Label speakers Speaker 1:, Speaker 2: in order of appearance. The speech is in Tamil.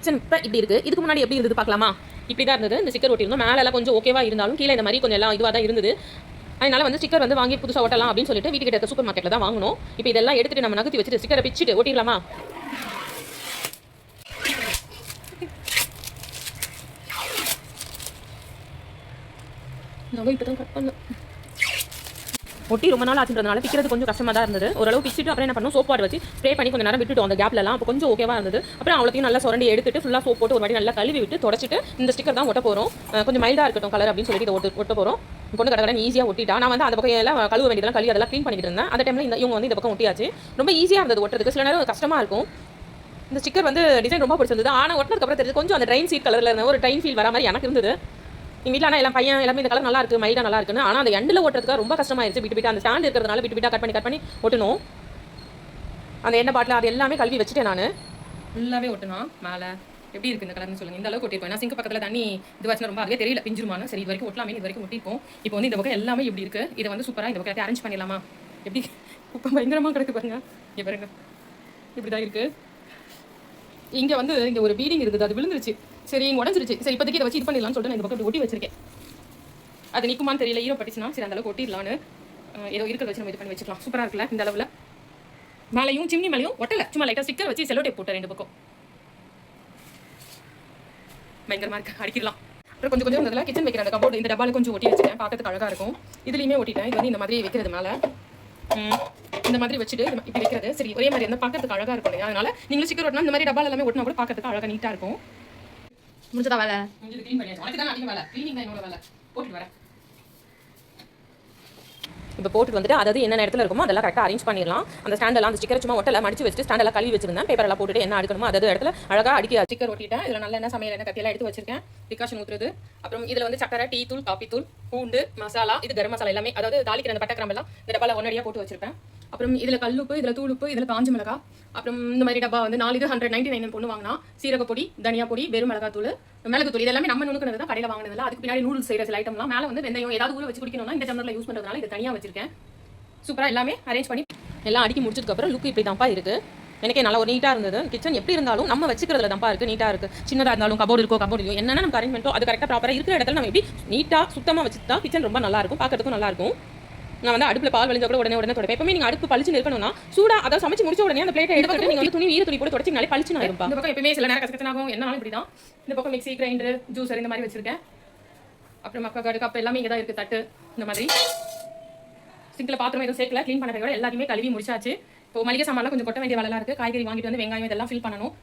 Speaker 1: கிச்சன் இப்போ இப்படி இருக்குது. இதுக்கு முன்னாடி எப்படி இருந்தது பார்க்கலாமா? இப்படி தான் இருந்தது. இந்த ஸ்டிக்கர் ஒட்டியிருந்தோம். மேலெல்லாம் கொஞ்சம் ஓகேவா இருந்தாலும் கீழே இந்த மாதிரி கொஞ்சம் எல்லாம் இதுவாக தான் இருந்தது. அதனால வந்து ஸ்டிக்கர் வந்து வாங்கி புதுசாக ஒட்டலாம் அப்படின்னு சொல்லிட்டு வீட்டுக்கிட்ட இருக்க சூப்பர் மார்க்கெட்டில் தான் வாங்கணும். இப்போ இதெல்லாம் எடுத்துகிட்டு நம்ம நகர்த்தி வச்சுட்டு ஸ்டிக்கரை பிச்சுட்டு ஒட்டிடலாமா? நான் இப்போ தான் கட் பண்ணேன். ஒட்டி ரொம்ப நாள் ஆச்சுன்றதுனால பிக்கிறது கொஞ்சம் கஷ்டமாக தான் இருந்தது. ஓரளவு பிச்சுட்டு அப்புறம் என்ன பண்ணோம், சோப் வாட்டர் வச்சு ஸ்ப்ரே பண்ணி கொஞ்சம் நேரம் விட்டுட்டோம் அந்த கேப்லலாம். அப்போ கொஞ்சம் ஓகேவா இருந்தது. அப்புறம் அவ்வளோத்தையும் நல்லா சுரண்டி எடுத்துட்டு ஃபுல்லாக சோப் போட்டு ஒரு வாட்டி நல்லா கழுவி விட்டு தொடச்சிட்டு இந்த ஸ்டிக்கர் தான் ஒட்ட போகிறோம். கொஞ்சம் மைல்டாக இருக்கட்டும் கலர் அப்படின்னு சொல்லிட்டு இதை ஒட்ட போகிறோம். பொண்ணு கடை ஈஸியாக ஒட்டிட்டா. நான் வந்து அந்த பக்கம் எல்லாம் கழுவ வேண்டியதெல்லாம் கழுவி அதெல்லாம் க்ளீன் பண்ணிட்டு இருந்தேன். அந்த டைமில் இவங்க வந்து இந்த பக்கம் ஒட்டியாச்சு. ரொம்ப ஈஸியாக இருந்தது ஒட்டுறதுக்கு. சில நேரம் கஷ்டமாக இருக்கும். இந்த ஸ்டிக்கர் வந்து டிசைன் ரொம்ப பிடிச்சிருந்தது. ஆனால் ஒட்டினதுக்கப்புறம் தெரிஞ்சு கொஞ்சம் அந்த ட்ரைன் சீட் கலரில் இருந்த ஒரு ட்ரைன் ஃபீல் வர மாதிரி எனக்கு இருந்தது. எங்கள் வீட்டில் ஆனால் எல்லாம் பையன் எல்லாமே இந்த கலர் நல்லா இருக்குது, மைல்டாக நல்லா இருக்குன்னு. ஆனால் அந்த எண்டில் ஓட்டுறதுக்கு ரொம்ப கஷ்டமாயிருச்சு. விட்டு அந்த ஸ்டாண்ட் இருக்கிறதுனால விட்டு கட் பண்ணி ஒட்டணும். அந்த எண்ணெய் பாட்டில் அது எல்லாமே கழுவி வச்சுட்டேன். நான் ஃபுல்லாகவே ஒட்டணும். மேலே எப்படி இருக்குது இந்த கலர்னு சொல்லுங்கள். இந்த அளவுக்கு ஒட்டிருப்போம். நான் சிங்க் பக்கத்தில் தண்ணி இது வச்சுனா ரொம்ப அதுவே தெரியல பிஞ்சிருமான்னு. சரி இது வரைக்கும் ஒட்டலாமே, இது வரைக்கும் ஒட்டிருப்போம். இப்போ வந்து இந்த பக்கம் எல்லாமே எப்படி இருக்குது, இதை வந்து சூப்பராக இந்த பக்கம் அரேஞ்ச் பண்ணிடலாமா? எப்படி இப்போ பயங்கரமாக கிடக்கு பாருங்க. இங்கே பாருங்க இப்படி தான் இருக்குது. இங்கே வந்து இங்கே ஒரு பீடிங் இருக்குது, அது விழுந்துருச்சு. சரி இங்கே உடஞ்சிருச்சு. சரி இப்போதைக்கு இதை வச்சு இது பண்ணிடலாம்னு சொல்லிட்டு நான் இந்த பக்கம் இப்படி ஒட்டி வச்சிருக்கேன். அது நிற்குமான்னு தெரியல, ஈரோ பட்டுச்சுன்னா சரி அந்த அளவுக்கு ஒட்டிடலான்னு ஏதோ இருக்கிறத வச்சு நம்ம இது பண்ணி வச்சுக்கலாம். சூப்பராக இருக்குல்ல இந்த அளவில். மேலையும் சிம்னி மேலையும் ஒட்டலை, சும்மா லைட்டாக ஸ்டிக்கர் வச்சு செல்லோ டேப் போட்டேன் ரெண்டு பக்கம். பயங்கரமாக இருக்குது, அடிக்கலாம். அப்புறம் கொஞ்சம் இருந்ததில் கிச்சன் வைக்கிற அந்த கபோர்டு இந்த டப்பாவில் கொஞ்சம் ஒட்டி வச்சுட்டேன். பார்க்கறதுக்கு அழகாக இருக்கும். இதுலேயுமே ஒட்டிட்டேன். இது வந்து இந்த மாதிரி வைக்கிறது மேலே இந்த மாதிரி வச்சுட்டு இப்படி வைக்கிறது சரி ஒரே மாதிரி இருந்தால் பார்க்கறதுக்கு அழகாக இருக்கும் இல்லையா? அதனால நீங்களும் ஸ்டிக்கர் ஒட்டினா இந்த மாதிரி டப்பால் எல்லாமே ஒட்டினா கூட பார்க்கறதுக்கு அழகாக நீட்டாக இருக்கும். முடிஞ்சதா வேலை? முடிஞ்சது. க்ளீன் பண்ணியாச்சு. உனக்கு தான் அதிகம் வேலை, க்ளீனிங் தான் என்னோட வேலை. போட்டுட்டு வரேன். இப்போ போட்டுட்டு வந்துட்டு அதாவது என்ன இடத்துல இருக்குமோ அதெல்லாம் கரெக்டாக அரேஞ்ச் பண்ணிடலாம். அந்த ஸ்டாண்டெல்லாம் அந்த ஸ்டிக்கர் சும்மா ஒட்டலை மடிச்சு வச்சுட்டு ஸ்டாண்டெல்லாம் கழுவி வச்சிருந்தேன். பேப்பரெல்லாம் போட்டுட்டு என்ன அடுக்கணுமோ அதாவது இடத்துல அழகாக அடிக்க ஸ்டிக்கர் ஒட்டிட்டேன். இதில் நல்ல என்ன சமையல் என்ன கத்தியெல்லாம் எடுத்து வச்சிருக்கேன். டிகாஷன் ஊற்றுறது. அப்புறம் இதில் வந்து சக்கரை, டீ தூள், காப்பி தூள், பூண்டு, மசாலா, இது கரம் மசாலா எல்லாமே அதாவது தாளிக்கிற அந்த பட்டை கிராம்பெல்லாம் இந்த டப்பாவில் ஒன்னடியாக போட்டு வச்சிருப்பேன். அப்புறம் இதில் கல்லுப்பு, இதில் தூளுப்பு, இதில் காஞ்ச மிளகா. அப்புறம் இந்த மாதிரி டப்பா வந்து 4 இது 199 பொண்ணு வாங்கினா சீரகப்பொடி, தனியா பொடி, வெறும் மிளகாத்தூள், மிளகுத்தூள் இதெல்லாமே நம்ம நுணுக்குனது தான் கடையில் வாங்கினதில்ல. அதுக்கு பின்னாடி நூடுல்ஸ் செய்கிற சில ஐட்டம்லாம் மேலே வந்து வெந்தயம் ஏதாவது ஊற வச்சு குடிக்கணும்னா இந்த டம்ளரில் யூஸ் பண்ணுறதுனால இது தனியாக வச்சிருக்கேன். சூப்பராக எல்லாமே அரேஞ்ச் பண்ணி எல்லாம் அடுக்கி முடிச்சதுக்கப்புறம் லுக்கு இப்படி தான்ப்பா இருக்குது. எனக்கே நல்லா ஒரு நீட்டாக இருந்தது. கிச்சன் எப்படி இருந்தாலும் நம்ம வச்சுக்கிறதுல தான்ப்பா இருக்குது, நீட்டாக இருக்குது. சின்னதாக இருந்தாலும் கபோர்டு இருக்கோ கபோர்டு இல்லையோ என்னென்ன நம்ம அரேஞ்ச்மெண்ட்டோ அது கரெக்டாக ப்ராப்பராக இருக்கிற இடத்துல நம்ம எப்படி நீட்டாக சுத்தமாக வச்சுட்டா கிச்சன் ரொம்ப நல்லாயிருக்கும், பார்க்கறதுக்கும் நல்லாயிருக்கும். நான் வந்து அடுப்பில் பால் வழிஞ்சா கூட உடனே தொடப்பேன். எப்பவுமே நீங்கள் அடுப்பு பளிச்சுன்னு இருக்கணும்னா சூடாக அதை சமைச்சு முடிச்ச உடனே அந்த பிளேட்டை எடுத்துட்டு நீங்கள் வந்து துணி ஈர துணி போட்டு தொடச்சிங்கனாலே பளிச்சுன்னு ஆயிருப்பா. இந்த பக்கம் எப்பவுமே சில நேரம் கஷ்டனாகும் என்னாலும் இப்படி தான். இந்த பக்கம் மிக்ஸி, கிரைண்டர், ஜூஸர் இந்த மாதிரி வச்சிருக்கேன். அப்புறம் மக்கா கப்பு எல்லாமே இங்கே தான் இருக்குது. தட்டு இந்த மாதிரி சிங்கில் பாத்திரம் எதுவும் சேர்க்கல. க்ளீன் பண்ண எல்லாத்தையுமே கழுவி முடிச்சாச்சு. இப்போ மளிகை சாமான்லாம் கொஞ்சம் கொட்ட வேண்டிய வேலைலாம் இருக்குது. காய்கறி வாங்கிட்டு வந்து வெங்காயம் இதெல்லாம் ஃபில் பண்ணணும்.